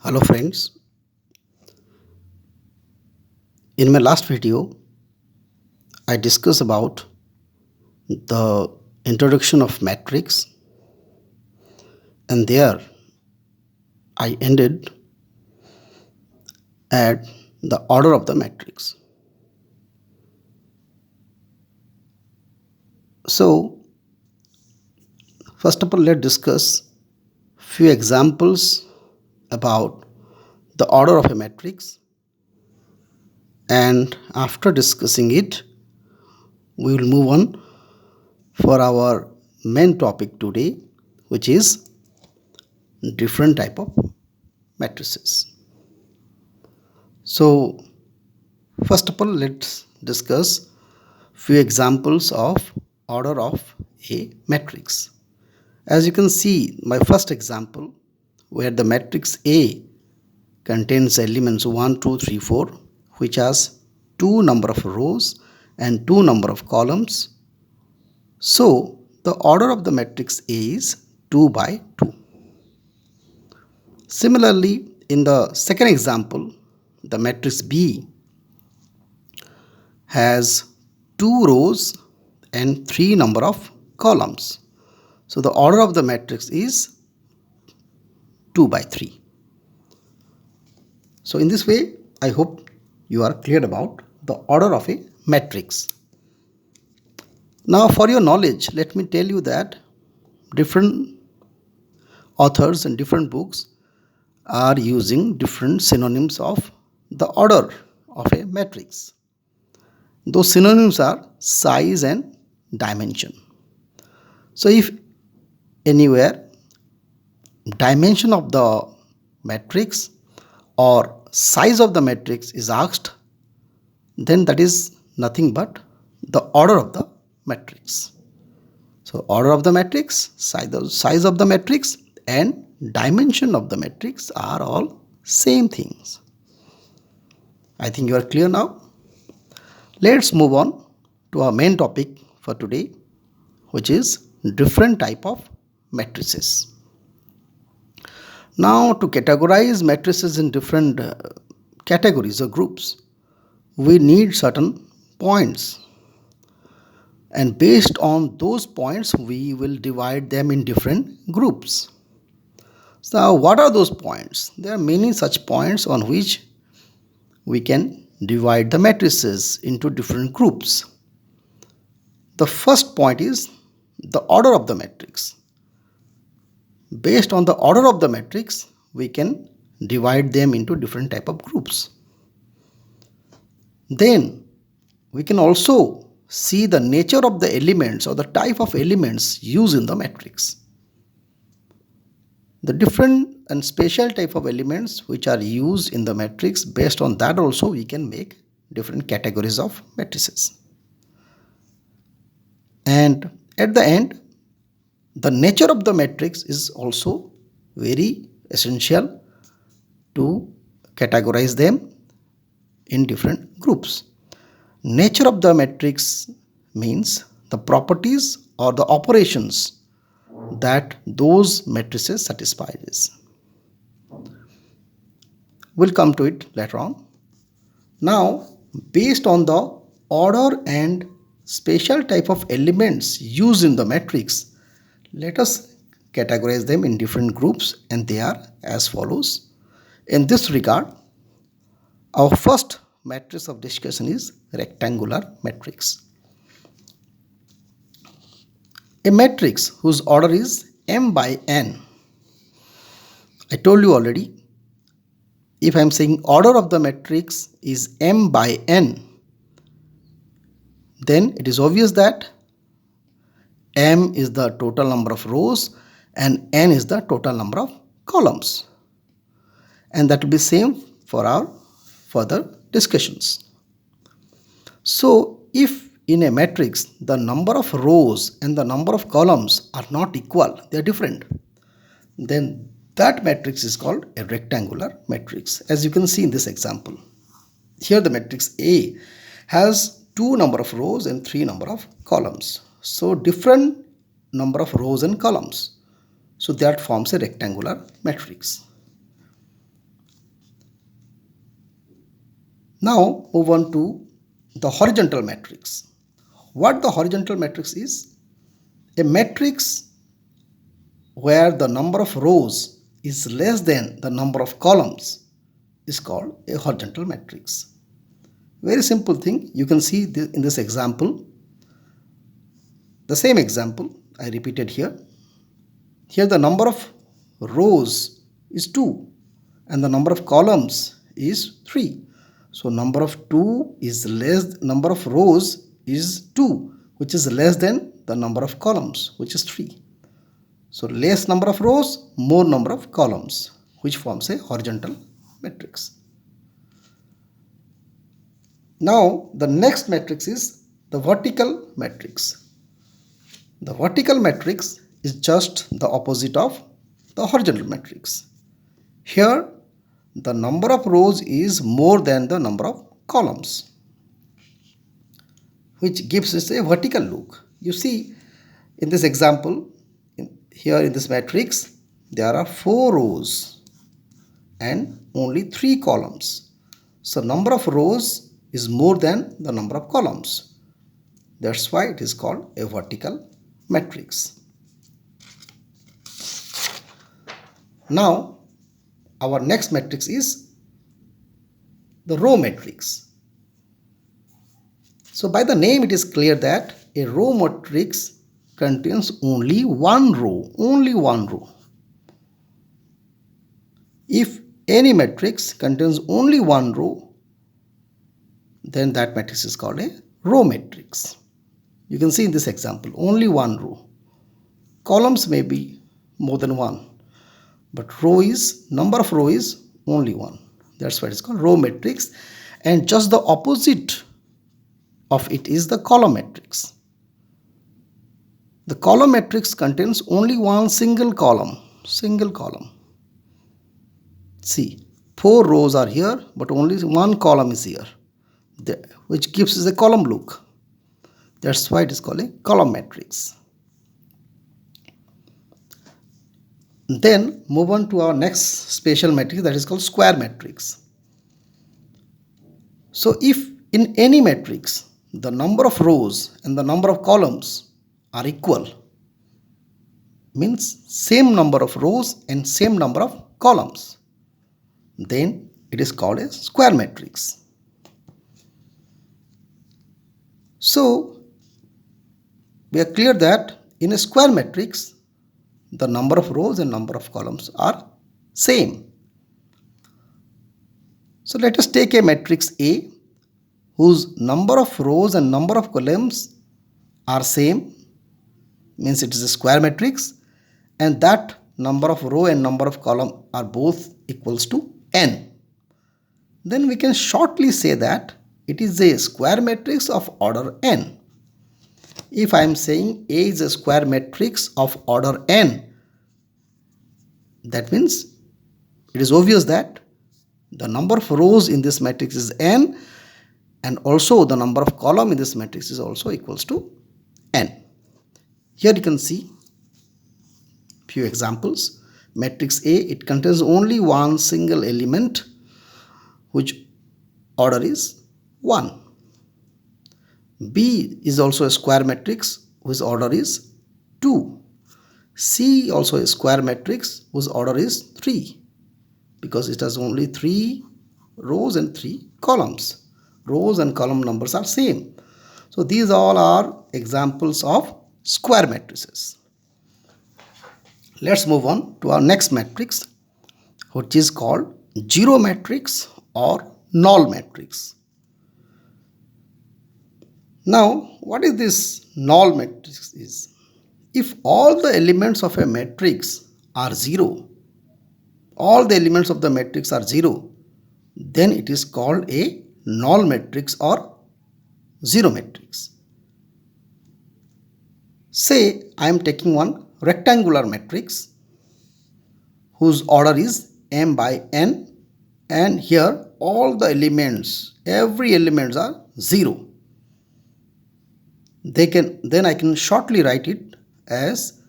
Hello friends, in my last video I discussed about the introduction of matrix, and there I ended at the order of the matrix. So first of all, let's discuss few examples about the order of a matrix, and after discussing it we will move on for our main topic today, which is different type of matrices. So first of all, let's discuss few examples of order of a matrix. As you can see, my first example, where the matrix A contains elements 1, 2, 3, 4, which has two number of rows and two number of columns. So the order of the matrix A is 2 by 2. Similarly, in the second example, the matrix B has two rows and three number of columns. So the order of the matrix is 2 by 3. So in this way, I hope you are clear about the order of a matrix. Now for your knowledge, let me tell you that different authors and different books are using different synonyms of the order of a matrix. Those synonyms are size and dimension. So if anywhere dimension of the matrix or size of the matrix is asked, then that is nothing but the order of the matrix. So order of the matrix, size of the matrix, and dimension of the matrix are all same things. I think you are clear now. Let's move on to our main topic for today, which is different type of matrices. Now, to categorize matrices in different categories or groups, we need certain points, and based on those points we will divide them in different groups. So what are those points? There are many such points on which we can divide the matrices into different groups. The first point is the order of the matrix. Based on the order of the matrix, we can divide them into different type of groups. Then we can also see the nature of the elements or the type of elements used in the matrix. The different and special type of elements which are used in the matrix, based on that also we can make different categories of matrices. And at the end, the nature of the matrix is also very essential to categorize them in different groups. Nature of the matrix means the properties or the operations that those matrices satisfies. We'll come to it later on. Now, based on the order and special type of elements used in the matrix, let us categorize them in different groups, and they are as follows. In this regard, our first matrix of discussion is rectangular matrix. A matrix whose order is m by n. I told you already, if I am saying order of the matrix is m by n, then it is obvious that m is the total number of rows and n is the total number of columns. And that will be same for our further discussions. So if in a matrix the number of rows and the number of columns are not equal, they are different, then that matrix is called a rectangular matrix. As you can see in this example, here the matrix A has two number of rows and three number of columns. So different number of rows and columns. So that forms a rectangular matrix. Now move on to the horizontal matrix. What the horizontal matrix is? A matrix where the number of rows is less than the number of columns is called a horizontal matrix. Very simple thing. You can see in this example, the same example I repeated here. Here the number of rows is 2 and the number of columns is 3. So number of rows is 2, which is less than the number of columns, which is 3. So less number of rows, more number of columns, which forms a horizontal matrix. Now the next matrix is the vertical matrix. The vertical matrix is just the opposite of the horizontal matrix. Here the number of rows is more than the number of columns, which gives us a vertical look. You see in this example, here in this matrix, there are 4 rows and only 3 columns. So number of rows is more than the number of columns. That's why it is called a vertical matrix. Now our next matrix is the row matrix. So by the name it is clear that a row matrix contains only one row. If any matrix contains only one row, then that matrix is called a row matrix. You can see in this example, only one row. Columns may be more than one, but number of row is only one. That's why it's called row matrix. And just the opposite of it is the column matrix. The column matrix contains only one single column. See, 4 rows are here, but only one column is here, which gives us a column look. That's why it is called a column matrix. Then move on to our next special matrix, that is called square matrix. So if in any matrix the number of rows and the number of columns are equal, means same number of rows and same number of columns, then it is called a square matrix. So we are clear that in a square matrix the number of rows and number of columns are same. So let us take a matrix A whose number of rows and number of columns are same, means it is a square matrix, and that number of row and number of column are both equals to n. Then we can shortly say that it is a square matrix of order n. If I am saying A is a square matrix of order n, that means it is obvious that the number of rows in this matrix is n, and also the number of column in this matrix is also equals to n. Here you can see few examples. Matrix A, it contains only one single element, which order is 1. B is also a square matrix whose order is 2. C also a square matrix whose order is 3, because it has only 3 rows and 3 columns. Rows and column numbers are same. So these all are examples of square matrices. Let's move on to our next matrix, which is called zero matrix or null matrix. Now, what is this null matrix is? If all the elements of a matrix are 0, all the elements of the matrix are 0, then it is called a null matrix or zero matrix. Say I am taking one rectangular matrix whose order is m by n, and here all the elements, every elements are 0. Then I can shortly write it as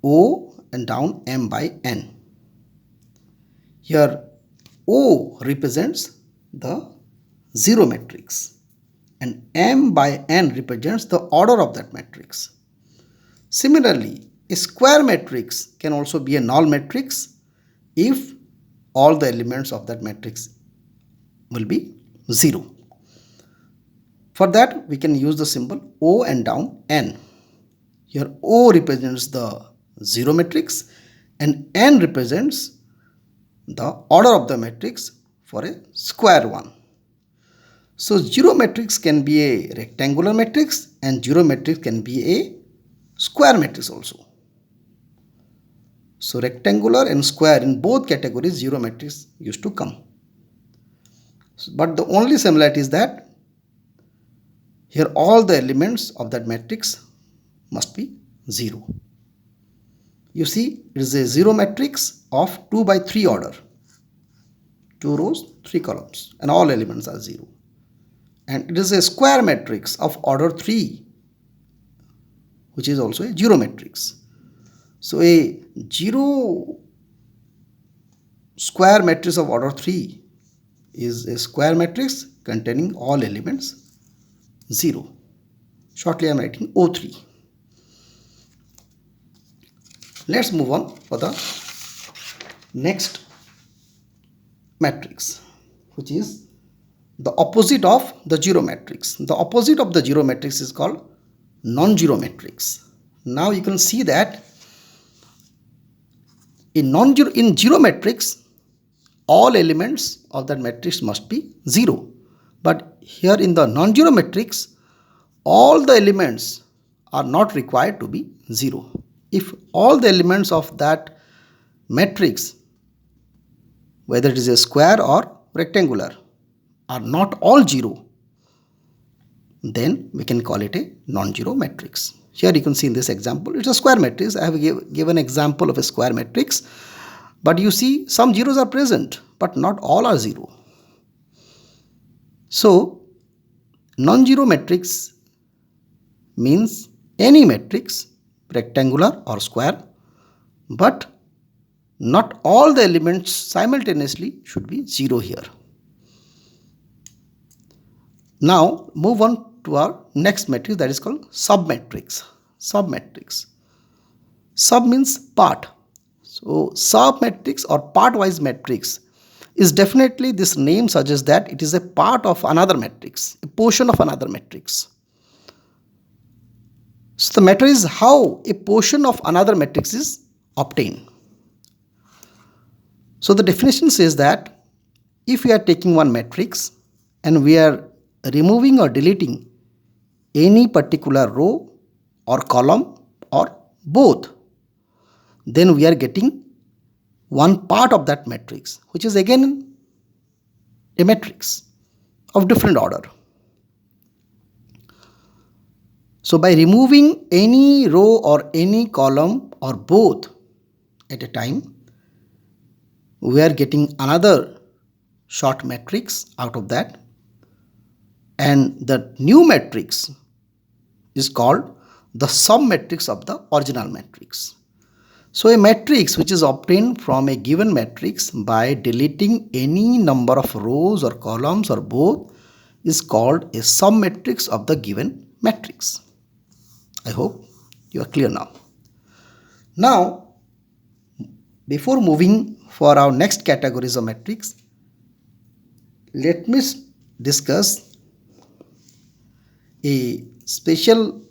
O and down m by n. Here O represents the zero matrix, and m by n represents the order of that matrix. Similarly, a square matrix can also be a null matrix if all the elements of that matrix will be 0. For that, we can use the symbol O and down n. Here O represents the 0 matrix and n represents the order of the matrix for a square one. So 0 matrix can be a rectangular matrix and 0 matrix can be a square matrix also. So rectangular and square, in both categories 0 matrix used to come. But the only similarity is that here all the elements of that matrix must be 0. You see, it is a 0 matrix of 2 by 3 order. 2 rows, 3 columns, and all elements are 0. And it is a square matrix of order 3, which is also a 0 matrix. So a 0 square matrix of order 3 is a square matrix containing all elements 0. Shortly I am writing O3. Let's move on for the next matrix, which is the opposite of the 0 matrix. The opposite of the 0 matrix is called non-zero matrix. Now you can see that in 0 matrix, all elements of that matrix must be 0. But here in the non-zero matrix, all the elements are not required to be 0. If all the elements of that matrix, whether it is a square or rectangular, are not all 0, then we can call it a non-zero matrix. Here you can see in this example, it's a square matrix. I have given an example of a square matrix. But you see some zeros are present, but not all are 0. So non-zero matrix means any matrix, rectangular or square, but not all the elements simultaneously should be 0 here. Now move on to our next matrix, that is called submatrix. Submatrix. Sub means part. So submatrix or partwise matrix is definitely, this name suggests that it is a part of another matrix, a portion of another matrix. So the matter is how a portion of another matrix is obtained. So the definition says that if we are taking one matrix and we are removing or deleting any particular row or column or both, then we are getting one part of that matrix, which is again a matrix of different order. So by removing any row or any column or both at a time, we are getting another short matrix out of that, and the new matrix is called the submatrix of the original matrix. So a matrix which is obtained from a given matrix by deleting any number of rows or columns or both is called a submatrix of the given matrix. I hope you are clear now. Now, before moving for our next categories of matrix, let me discuss a special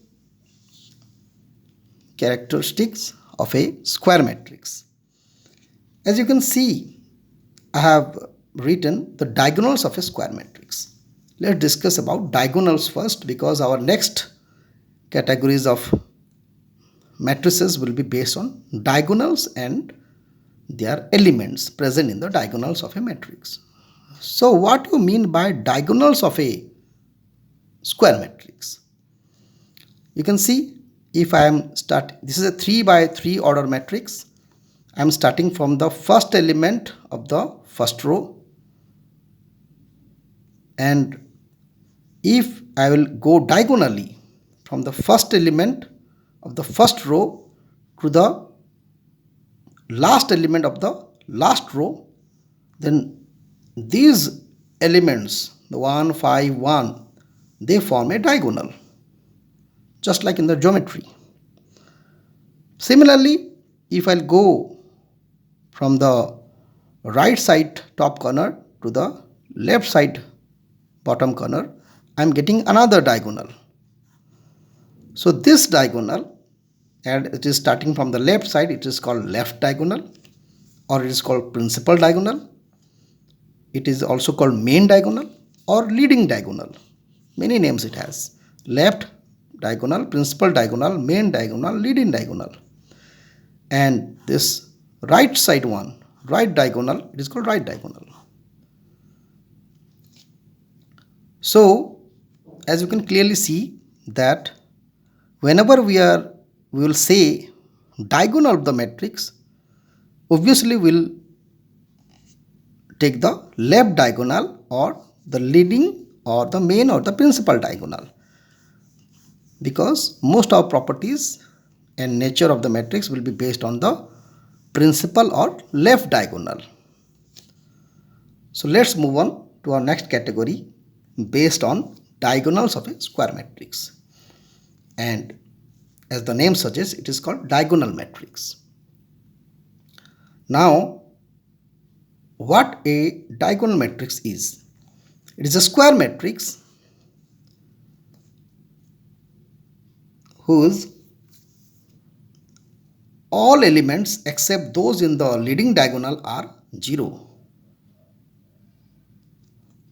characteristics of a square matrix. As you can see, I have written the diagonals of a square matrix. Let's discuss about diagonals first, because our next categories of matrices will be based on diagonals and their elements present in the diagonals of a matrix. So what do you mean by diagonals of a square matrix? You can see, if I am this is a 3 by 3 order matrix. I am starting from the first element of the first row, and if I will go diagonally from the first element of the first row to the last element of the last row, then these elements, the 1, 5, 1, they form a diagonal, just like in the geometry. Similarly, if I'll go from the right side top corner to the left side bottom corner, I'm getting another diagonal. So this diagonal, and it is starting from the left side, it is called left diagonal, or it is called principal diagonal. It is also called main diagonal or leading diagonal. Many names it has. Left diagonal, principal diagonal, main diagonal, leading diagonal. And this right side one, right diagonal, it is called right diagonal. So as you can clearly see that whenever we will say diagonal of the matrix, obviously we'll take the left diagonal or the leading or the main or the principal diagonal, because most of properties and nature of the matrix will be based on the principal or left diagonal. So let's move on to our next category based on diagonals of a square matrix, and as the name suggests, it is called diagonal matrix. Now, what a diagonal matrix is? It is a square matrix whose all elements except those in the leading diagonal are 0.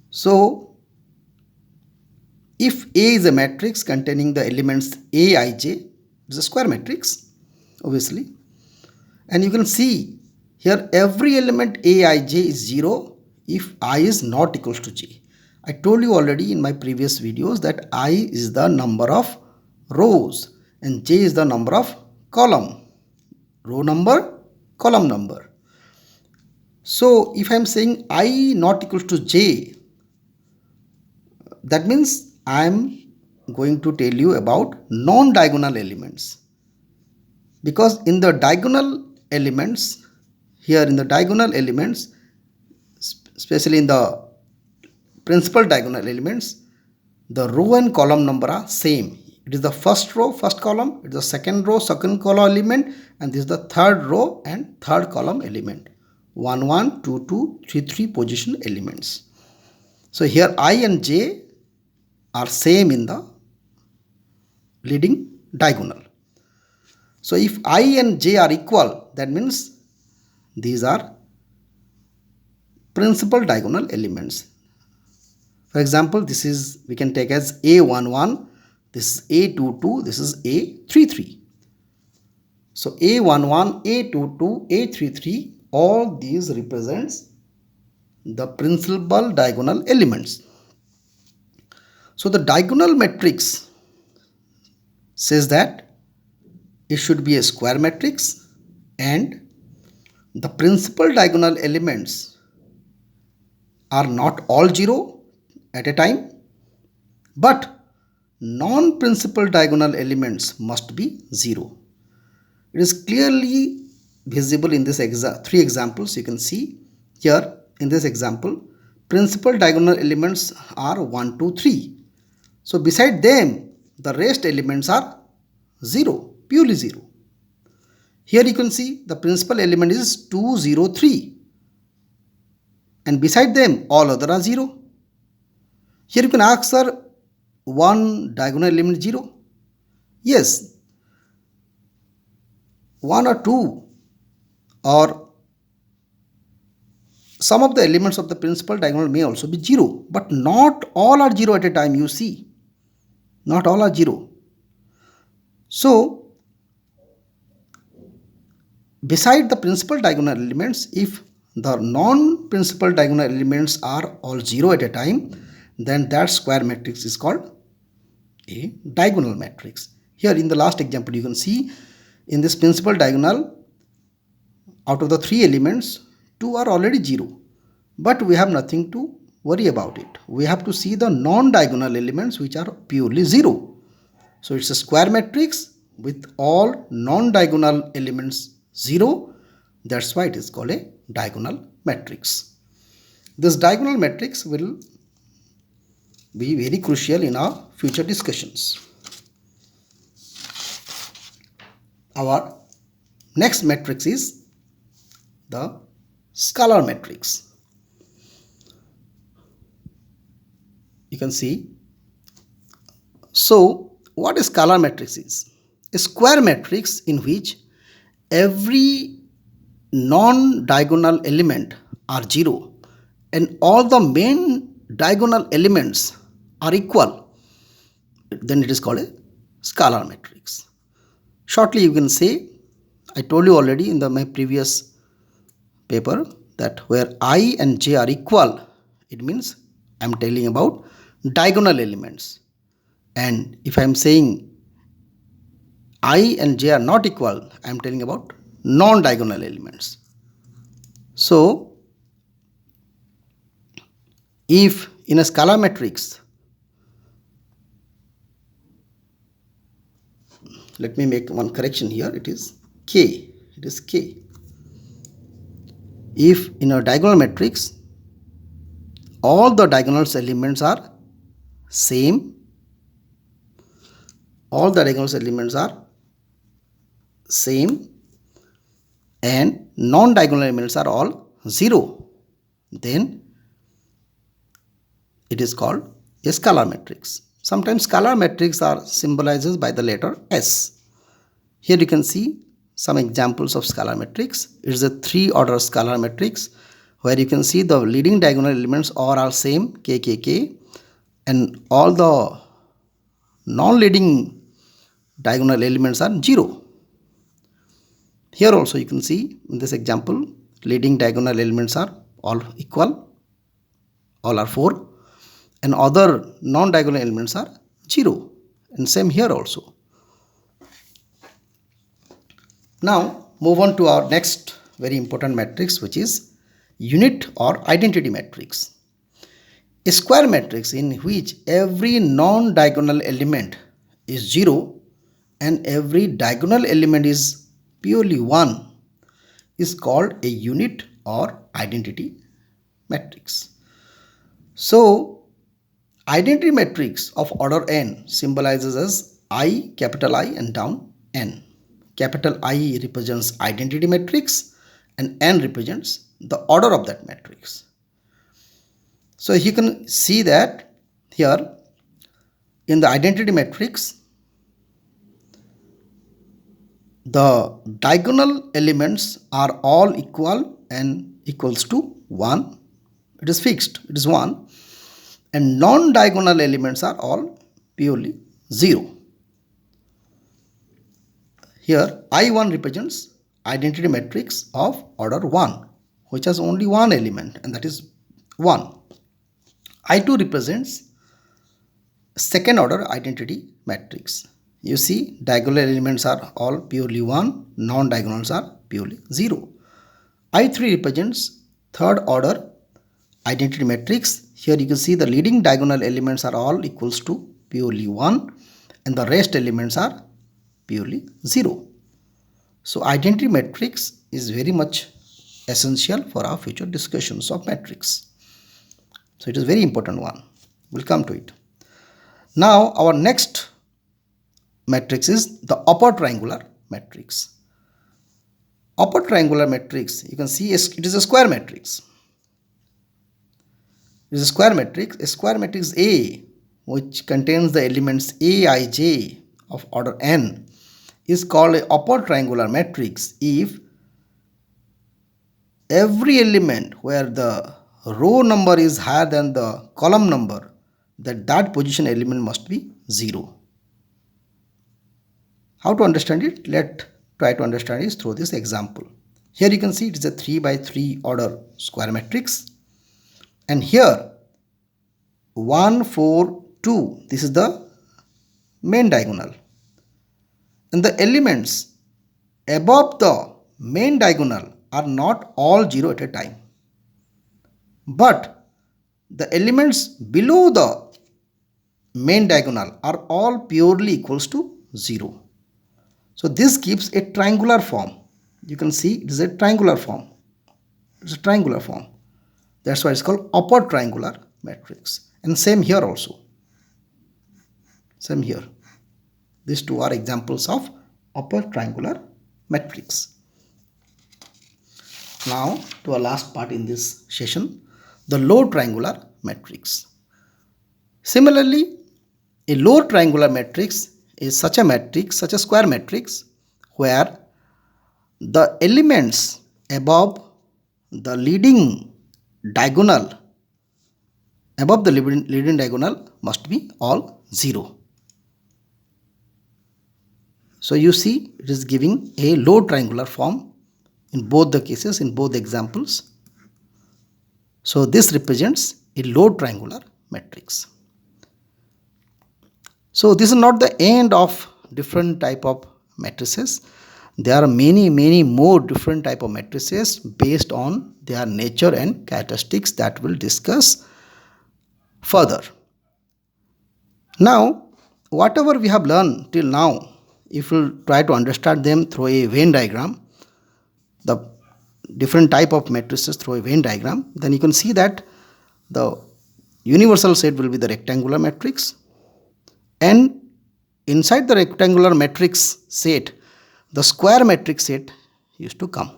So, if A is a matrix containing the elements A, I, J, it is a square matrix, obviously. And you can see here every element A, I, J is 0 if I is not equals to J. I told you already in my previous videos that I is the number of rows and J is the number of column. Row number, column number. So if I am saying I not equals to J, that means I am going to tell you about non-diagonal elements, because in the diagonal elements, here in the diagonal elements, especially in the principal diagonal elements, the row and column number are same. It is the first row, first column, it is the second row, second column element, and this is the third row and third column element. 1, 1, 2, 2, 3, 3 position elements. So here I and J are same in the leading diagonal. So if I and J are equal, that means these are principal diagonal elements. For example, this is, we can take as A11, this is A22, this is A33. So A11, A22, A33, all these represents the principal diagonal elements. So the diagonal matrix says that it should be a square matrix and the principal diagonal elements are not all 0 at a time, but non-principal diagonal elements must be 0. It is clearly visible in this three examples. You can see here in this example, principal diagonal elements are 1, 2, 3. So beside them, the rest elements are 0, purely 0. Here you can see the principal element is 2, 0, 3. And beside them, all other are 0. Here you can ask, sir, one diagonal element 0? Yes. 1 or 2 or some of the elements of the principal diagonal may also be 0. But not all are 0 at a time, you see. Not all are 0. So, beside the principal diagonal elements, if the non-principal diagonal elements are all 0 at a time, then that square matrix is called a diagonal matrix. Here in the last example, you can see in this principal diagonal, out of the 3 elements, 2 are already 0. But we have nothing to worry about it. We have to see the non-diagonal elements which are purely 0. So it's a square matrix with all non-diagonal elements 0. That's why it is called a diagonal matrix. This diagonal matrix will be very crucial in our future discussions. Our next matrix is the scalar matrix. You can see. So, what a scalar matrix is? A square matrix in which every non-diagonal element are 0 and all the main diagonal elements are equal, then it is called a scalar matrix. Shortly you can say, I told you already in my previous paper that where I and j are equal, it means I am telling about diagonal elements, and if I am saying I and j are not equal, I am telling about non-diagonal elements. So if in a scalar matrix, let me make one correction here, it is k. If in a diagonal matrix all the diagonal elements are same, and non-diagonal elements are all 0, then it is called a scalar matrix. Sometimes scalar matrix are symbolized by the letter S. Here you can see some examples of scalar matrix. It is a 3-order scalar matrix where you can see the leading diagonal elements are same, k, k, k, and all the non-leading diagonal elements are 0. Here also you can see in this example, leading diagonal elements are all equal, all are 4, and other non-diagonal elements are 0, and same here also. Now move on to our next very important matrix, which is unit or identity matrix. A square matrix in which every non-diagonal element is 0 and every diagonal element is purely 1 is called a unit or identity matrix. So identity matrix of order n symbolizes as I, capital I, and down n. Capital I represents identity matrix and n represents the order of that matrix. So you can see that here in the identity matrix, the diagonal elements are all equal and equals to 1. It is fixed, it is 1. And non-diagonal elements are all purely 0. Here I1 represents identity matrix of order 1, which has only one element, and that is 1. I2 represents second order identity matrix. You see, diagonal elements are all purely 1, non-diagonals are purely 0. I3 represents third order identity matrix. Here you can see the leading diagonal elements are all equals to purely 1 and the rest elements are purely 0. So identity matrix is very much essential for our future discussions of matrix. So it is very important one. We'll come to it. Now our next matrix is the upper triangular matrix. Upper triangular matrix, you can see it is a square matrix. It is a square matrix. A square matrix A, which contains the elements A, I, J of order n, is called a upper triangular matrix if every element where the row number is higher than the column number, that position element must be 0. How to understand it? Let's try to understand it through this example. Here you can see it is a 3 by 3 order square matrix, and here 1, 4, 2, this is the main diagonal, and the elements above the main diagonal are not all 0 at a time, but the elements below the main diagonal are all purely equals to 0. So this gives a triangular form. You can see it is a triangular form. It's a triangular form. That's why it's called upper triangular matrix. And same here also. same here. These two are examples of upper triangular matrix. Now to our last part in this session, the lower triangular matrix. Similarly, a lower triangular matrix is such a square matrix where the elements above the leading diagonal must be all 0. So you see it is giving a low triangular form in both the cases, in both examples. So this represents a low triangular matrix. So this is not the end of different type of matrices. There are many more different type of matrices based on their nature and characteristics that we'll discuss further. Now, whatever we have learned till now, if we'll try to understand them through a Venn diagram, the different type of matrices through a Venn diagram, then you can see that the universal set will be the rectangular matrix, and inside the rectangular matrix set, the square matrix set used to come.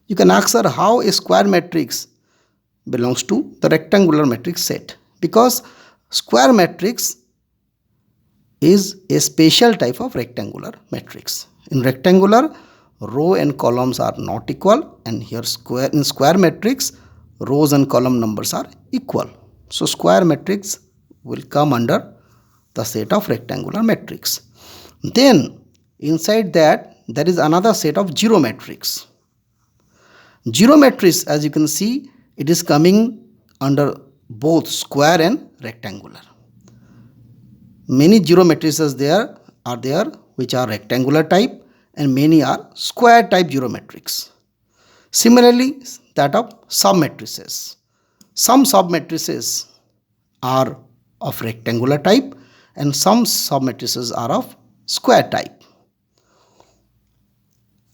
You can ask her how a square matrix belongs to the rectangular matrix set, because square matrix is a special type of rectangular matrix. In rectangular, row and columns are not equal, and here in square matrix, rows and column numbers are equal. So square matrix will come under the set of rectangular matrix. Then inside that there is another set of zero matrix. Zero matrix, as you can see, it is coming under both square and rectangular. Many zero matrices are there which are rectangular type, and many are square type zero matrix. Similarly, that of submatrices. Some submatrices are of rectangular type and some submatrices are of square type.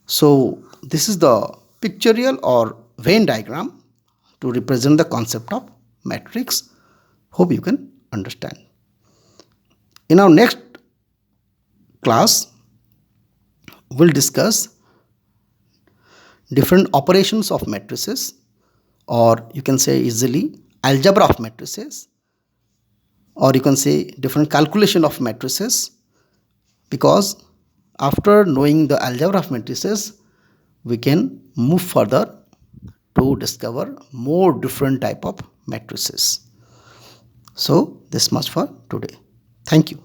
So this is the pictorial or Venn diagram to represent the concept of matrix. Hope you can understand. In our next class, we'll discuss different operations of matrices, or you can say easily algebra of matrices, or you can say different calculation of matrices, because after knowing the algebra of matrices, we can move further to discover more different type of matrices. So this much for today. Thank you.